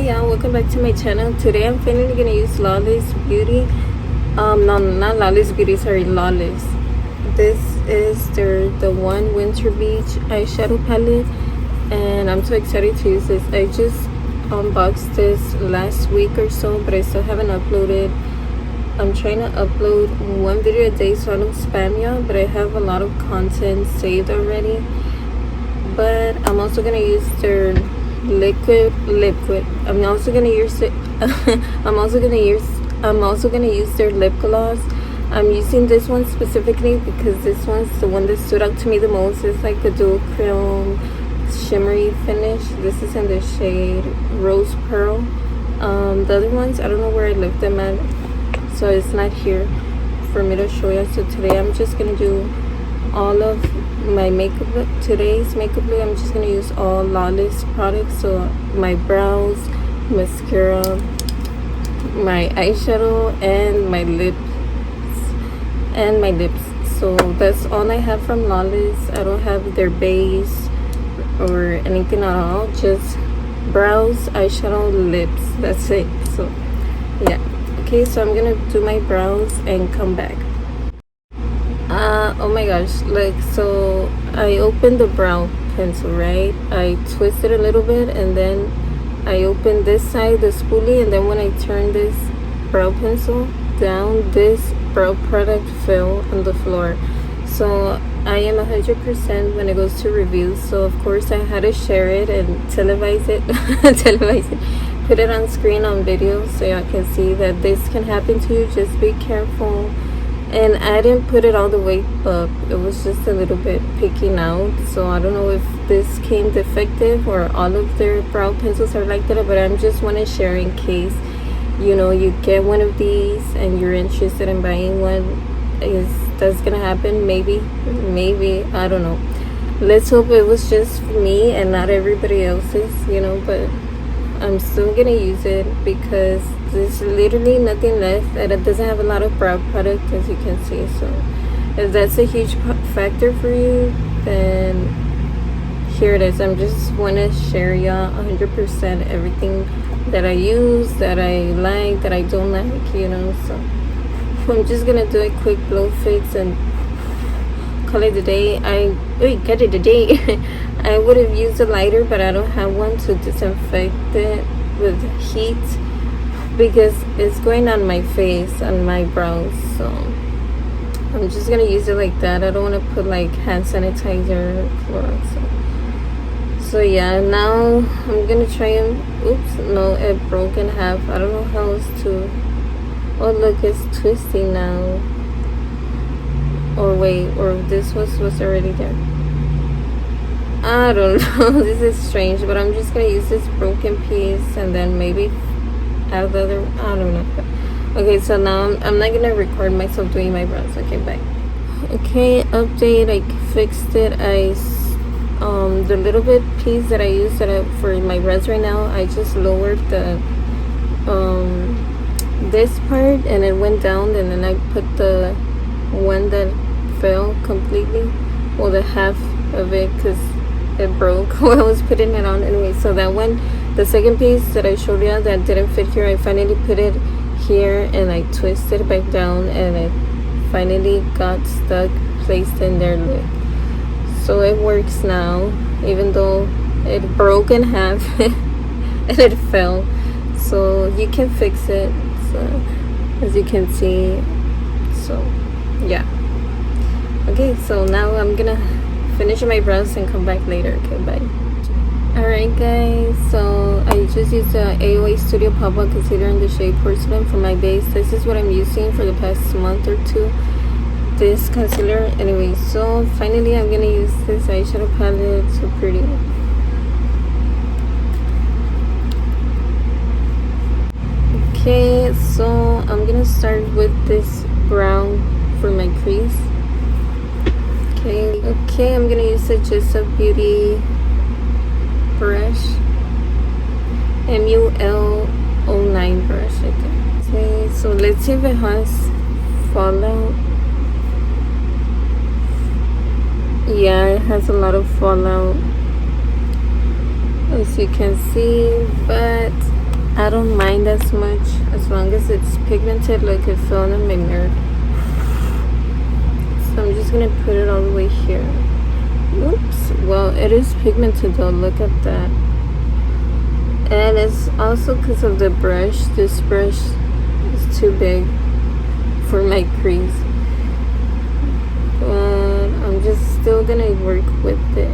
y'all, welcome back to my channel. Today I'm finally gonna use Lawless Beauty. No, not Lawless Beauty, sorry, Lawless. This is the one Winter Beach eyeshadow palette, and I'm so excited to use this. I just unboxed this last week or so, but I still haven't uploaded. I'm trying to upload one video a day so I don't spam y'all, but I have a lot of content saved already. But I'm also gonna use their liquid. I'm also gonna use it. I'm also gonna use their lip gloss. I'm using this one specifically because this one's the one that stood out to me the most. It's like a dual chrome shimmery finish. This is in the shade Rose Pearl. The other ones, I don't know where I left them at, so it's not here for me to show you. So today I'm just gonna do all of my makeup look. Today's makeup look, I'm just gonna use all Lawless products. So my brows, mascara, my eyeshadow, and my lips. So that's all I have from Lawless. I don't have their base or anything at all, just brows, eyeshadow, lips. That's it. So yeah, okay, so I'm gonna do my brows and come back. Oh my gosh, like, so I opened the brow pencil, right? I twisted a little bit, and then I opened this side, the spoolie, and then when I turned this brow pencil down, this brow product fell on the floor. So I am 100% when it goes to reviews, so of course I had to share it and televise it put it on screen on video so y'all can see that this can happen to you. Just be careful. And I didn't put it all the way up, it was just a little bit picking out. So I don't know if this came defective or all of their brow pencils are like that, but I'm just want to share in case, you know, you get one of these and you're interested in buying one. That's gonna happen? Maybe, I don't know. Let's hope it was just me and not everybody else's, you know, but I'm still gonna use it because there's literally nothing left, and it doesn't have a lot of brow product, as you can see. So if that's a huge factor for you, then here it is. I'm just want to share y'all 100% everything that I use, that I like, that I don't like, you know. So I'm just gonna do a quick blow fix and call it a day. Get it a day. I would have used a lighter, but I don't have one to disinfect it with heat because it's going on my face, on my brows. So I'm just gonna use it like that. I don't want to put like hand sanitizer or Clorox. So yeah, now I'm gonna try and oops, no, it broke in half. I don't know how else to. Oh look, it's twisting now. Or wait, or this was already there. I don't know. This is strange, but I'm just gonna use this broken piece and then maybe add the other. I don't know. Okay, so now I'm not gonna record myself doing my brows. Okay, bye. Okay, update. I fixed it. The little bit piece that I used for my brows right now, I just lowered the this part and it went down, and then I put the one that fell completely, well, the half of it, because it broke while I was putting it on. Anyway, so that one, the second piece that I showed you that didn't fit here, I finally put it here and I twisted it back down, and it finally got stuck, placed in there. So it works now, even though it broke in half and it fell. So you can fix it, so as you can see. So yeah, okay, so now I'm gonna finish my brows and come back later. Okay, bye. Alright guys, so I just used the AOA Studio Pop-Up Concealer in the shade Porcelain for my base. This is what I'm using for the past month or two, this concealer. Anyway, so finally I'm gonna use this eyeshadow palette. So pretty. Okay, so I'm gonna start with this brown for my crease. Okay, I'm gonna use the Just a Beauty brush, MUL09 brush, I think. Okay, so let's see if it has fallout. Yeah, it has a lot of fallout, as you can see, but I don't mind as much as long as it's pigmented like it fell in my mirror. So I'm just gonna put it all the way here. Oops. Well, it is pigmented though. Look at that. And it's also because of the brush. This brush is too big for my crease. But I'm just still gonna work with it.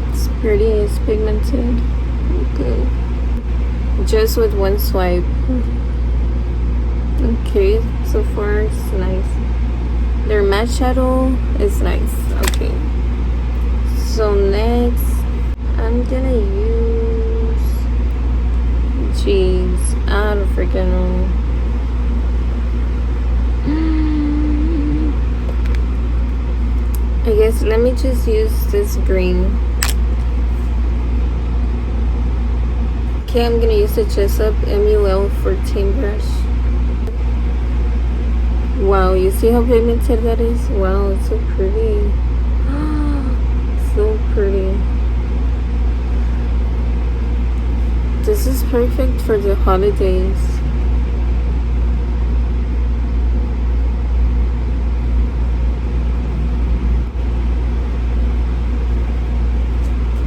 It's pretty, it's pigmented. Okay. Just with one swipe. Okay, so far it's nice. Their matte shadow is nice. Okay. So next, I'm gonna use. Jeez, I don't freaking know. I guess let me just use this green. Okay, I'm gonna use the Jessup MUL 14 brush. Wow, you see how pigmented that is? Wow, it's so pretty. So pretty. This is perfect for the holidays.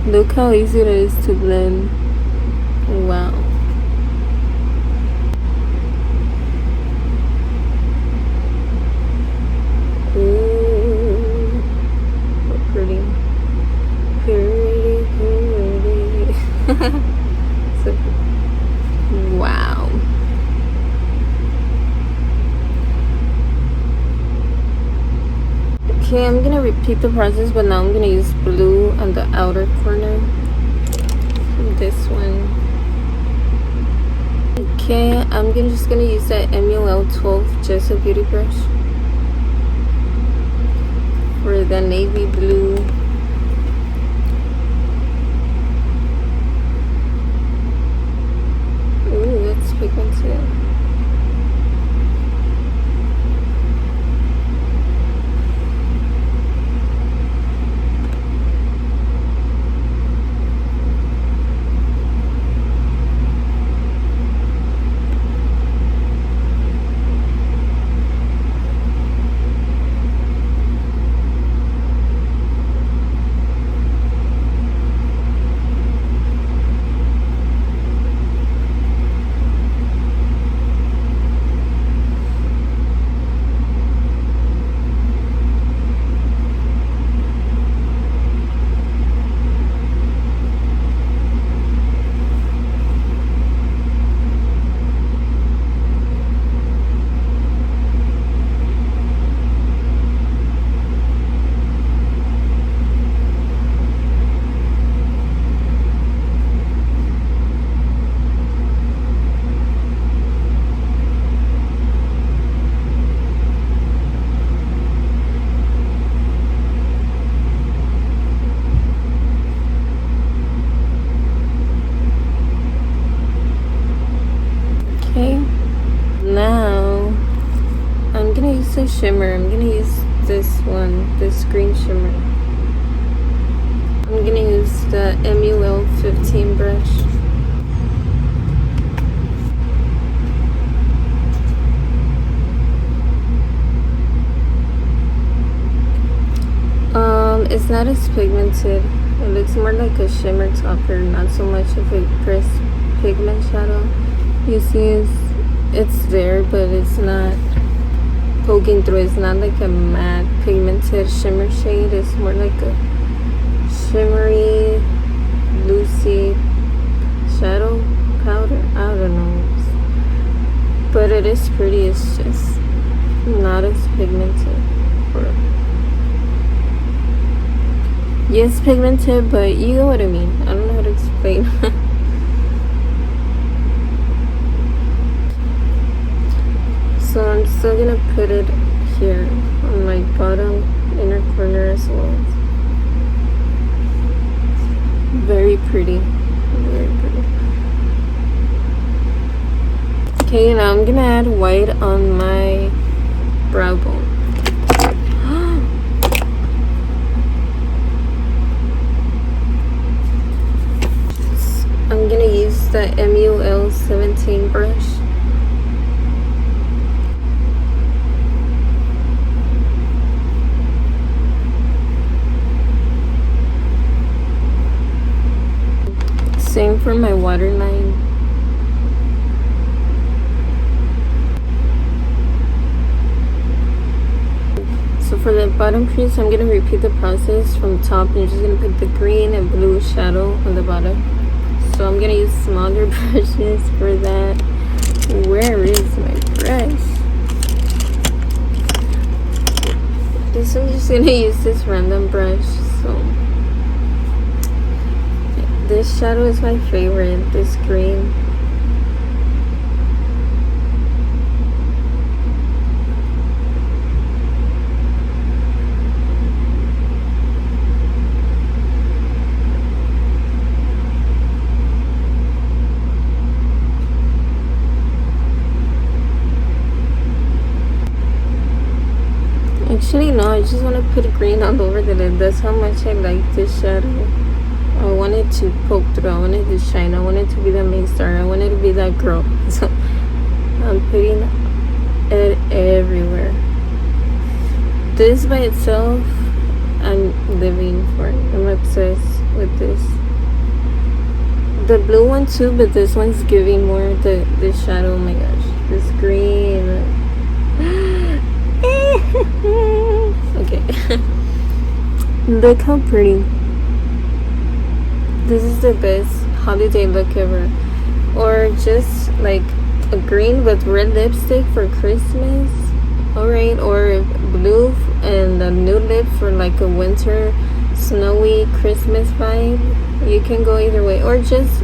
Look how easy it is to blend. Wow. Ooh, so pretty. Pretty, pretty. So, wow. Okay, I'm gonna repeat the process, but now I'm gonna use blue on the outer corner. This one. Okay, I'm just gonna use that MUL 12 Jessup Beauty brush for the navy blue. Ooh, that's pigmented. Now I'm gonna use a shimmer. I'm gonna use this one, this green shimmer. I'm gonna use the MUL 15 brush. It's not as pigmented. It looks more like a shimmer topper, not so much of a crisp pigment shadow. You see, it's there, but it's not poking through. It's not like a matte pigmented shimmer shade. It's more like a shimmery, loosey shadow powder. I don't know, but it is pretty. It's just not as pigmented. Yes, pigmented, but you know what I mean. I don't know how to explain. So I'm still gonna put it here on my bottom inner corner as well. Very pretty. Very pretty. Okay, now I'm gonna add white on my brow bone. I'm gonna use the MUL 17 brush. Same for my waterline. So for the bottom crease, I'm gonna repeat the process from top. You're just gonna put the green and blue shadow on the bottom. So I'm gonna use smaller brushes for that. Where is my brush? This I'm just gonna use this random brush. So this shadow is my favorite, this green. Actually, no, I just want to put green all over the lid. That's how much I like this shadow. I want it to poke through. I want it to shine. I want it to be the main star. I want it to be that girl. So I'm putting it everywhere. This by itself, I'm living for it. I'm obsessed with this. The blue one too, but this one's giving more the shadow. Oh my gosh, this green. Okay. Look how pretty. This is the best holiday look ever. Or just like a green with red lipstick for Christmas. Alright, or blue and a new lip for like a winter snowy Christmas vibe. You can go either way. Or just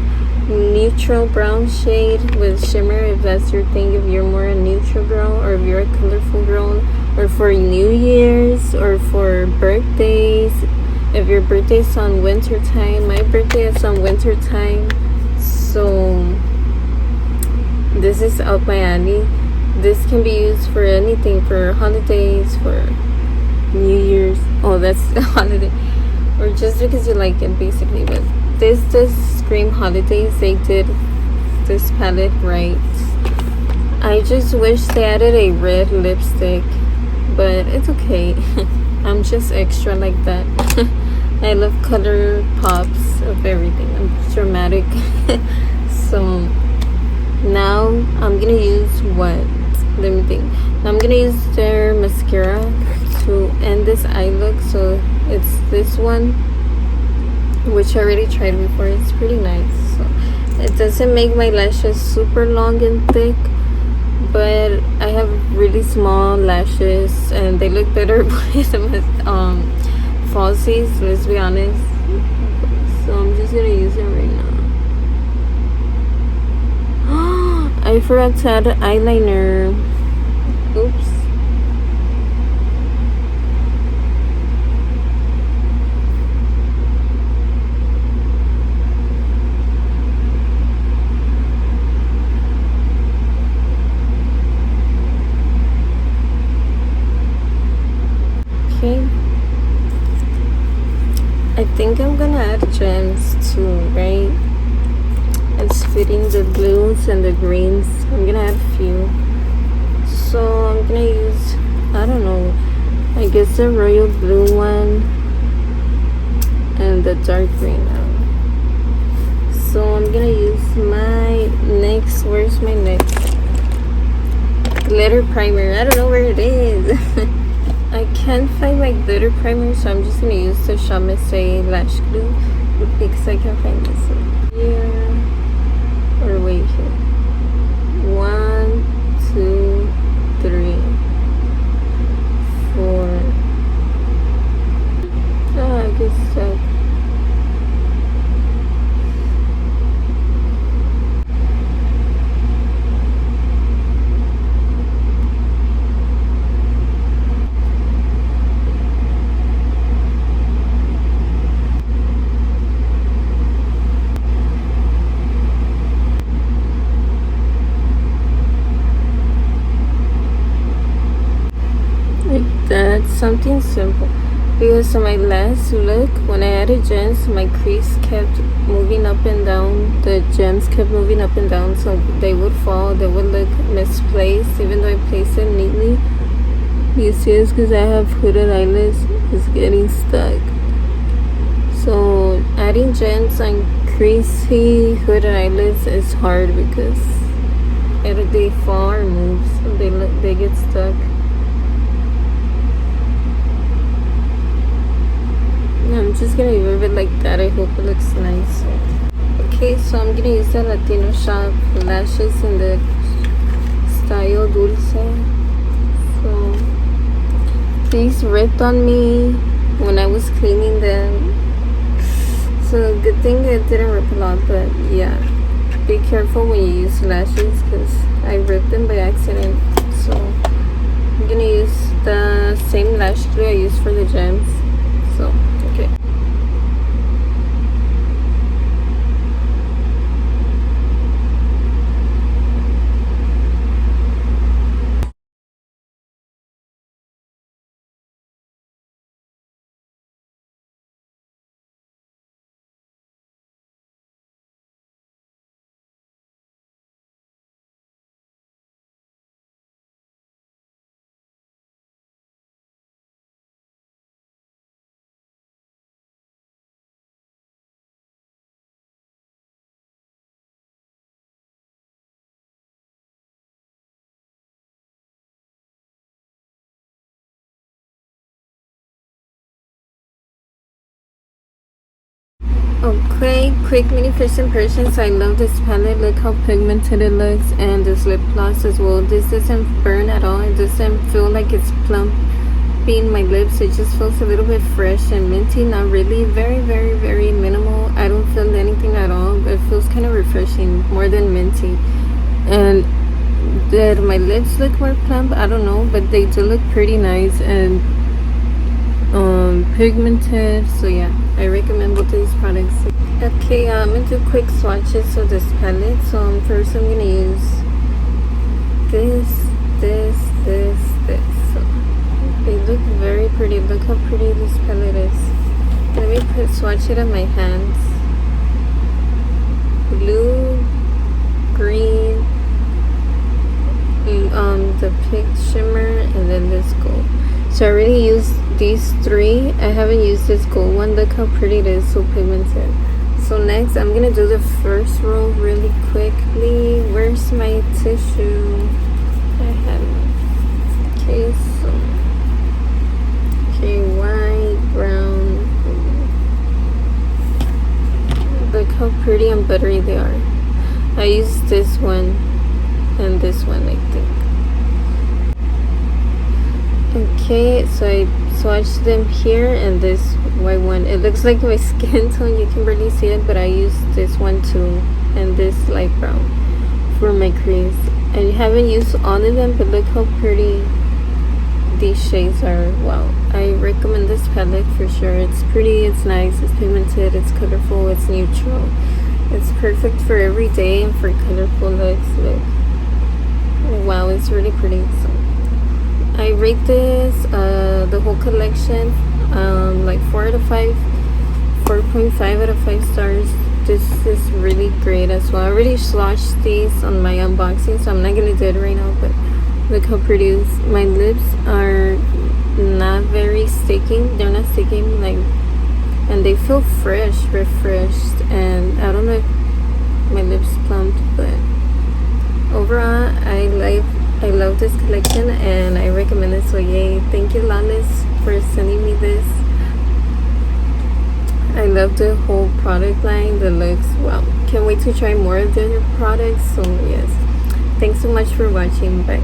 neutral brown shade with shimmer if that's your thing, if you're more a neutral girl or if you're a colorful girl, or for New Year's or for birthdays. If your birthday is on winter time, my birthday is on winter time, so this is up my alley. This can be used for anything, for holidays, for New Year's. Oh, that's a holiday, or just because you like it basically. But this Scream Holidays, they did this palette right. I just wish they added a red lipstick, but it's okay. I'm just extra like that. I love color pops of everything. I'm dramatic. So now I'm gonna use what? Let me think. I'm gonna use their mascara to end this eye look. So it's this one, which I already tried before. It's pretty nice. So it doesn't make my lashes super long and thick, but I have really small lashes and they look better with falsies, let's be honest. So I'm just gonna use it right now. I forgot to add eyeliner. Oops. Okay. I think I'm gonna add gems too, right? It's fitting the blues and the greens. I'm gonna add a few. So I'm gonna use, I don't know, I guess the royal blue one and the dark green one. So I'm gonna use my NYX, where's my NYX? Glitter primer. I don't know where it is. I can't find my glitter primer, so I'm just gonna use the Shop Say lash glue because I can find this one here, or wait here. 1, 2, 3, 4. I guess that. something simple. Because on my last look, when I added gems, my crease kept moving up and down. The gems kept moving up and down, so they would fall. They would look misplaced, even though I placed it neatly. You see it's because I have hooded eyelids. It's getting stuck. So adding gems on creasy hooded eyelids is hard because they fall or move, so they get stuck. I'm just gonna leave it like that. I hope it looks nice. Okay, so I'm gonna use the Latino Shop lashes in the style Dulce. So these ripped on me when I was cleaning them. So good thing it didn't rip a lot, but yeah. Be careful when you use lashes because I ripped them by accident. So I'm gonna use the same lash glue I used for the gems. So okay. Okay, quick mini first impressions. I love this palette. Look how pigmented it looks, and this lip gloss as well. This doesn't burn at all. It doesn't feel like it's plumping my lips. It just feels a little bit fresh and minty. Not really, very, very, very minimal. I don't feel anything at all, but it feels kind of refreshing, more than minty. And did my lips look more plump? I don't know, but they do look pretty nice and pigmented. So yeah, I recommend both of these products. Okay, I'm gonna do quick swatches of this palette. So first I'm gonna use this. So they look very pretty. Look how pretty this palette is. Let me swatch it on my hands. Blue, green, the pink shimmer, and then this gold. So I already used these three. I haven't used this gold one. Look how pretty it is, so pigmented. So next I'm gonna do the first row really quickly. Where's my tissue? I have it. Okay, so white, brown. Look how pretty and buttery they are. I used this one and this one, I think. Okay, so I swatched them here and this white one. It looks like my skin tone, you can barely see it, but I used this one too, and this light brown for my crease. I haven't used all of them, but look how pretty these shades are. Wow, I recommend this palette for sure. It's pretty, it's nice, it's pigmented, it's colorful, it's neutral. It's perfect for every day and for colorful looks. Look, wow, it's really pretty. So I rate this the whole collection like 4 out of 5, 4.5 out of 5 stars. This is really great as well. I already swatched these on my unboxing, so I'm not gonna do it right now, but look how pretty it is. My lips are not very sticking. They're not sticking, like, and they feel fresh, refreshed, and I don't know if my lips plumped, but overall I love this collection and I recommend it. So yay, thank you Lawless for sending me this. I love the whole product line, the looks. Wow, can't wait to try more of their products. So yes, thanks so much for watching. Bye.